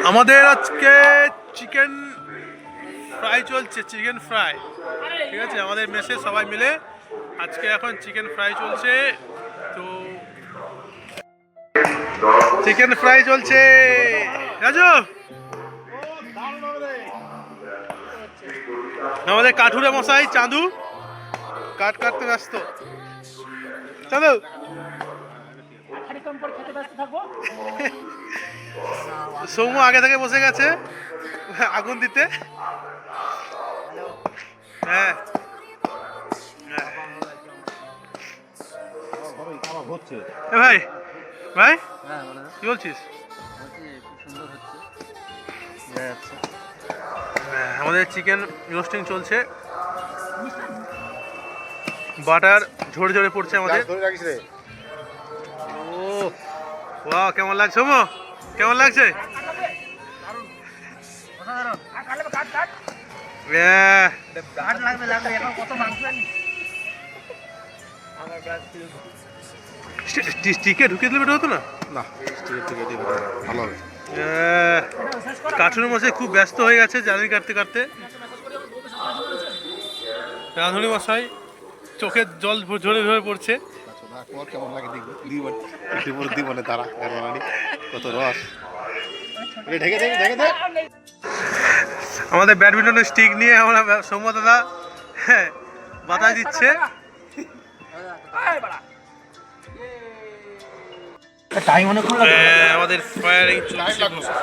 আমাদের আজকে chicken fry চলছে, চিকেন ফ্রাই। ঠিক আছে, আমাদের মেসে সবাই মিলে আজকে এখন চিকেন ফ্রাই চলছে। তো চিকেন ফ্রাই চলছে, রাজু। আমাদের কাঠুরে মশাই চাঁদু কাট কাটতে ব্যস্ত। চাঁদু সৌম্য আগে থেকে বসে গেছে আগুন দিতে। হ্যাঁ ভাই ভাই কি বলছিস? আমাদের চিকেন রোস্টিং চলছে, বাটার ঝরে ঝরে পড়ছে আমাদের। ও ওয়াও, কেমন লাগছে সৌম্য? কেমন লাগছে? স্টিকে ঢুকিয়ে দিলে বেটা হতো না? ভালো হবে। কাঠুরে মশাই খুব ব্যস্ত হয়ে গেছে জালি কাটতে কাটতে। রাঁধুনি মশাই চোখের জল ঝরে ঝরে পড়ছে। কেমন লাগে দিব তারা কত রস। আমাদের ব্যাডমিন্টনের স্টিক নিয়ে আমরা সৌম্য দাদা বাতাস দিচ্ছে। আমাদের ফায়ারিং চলছে।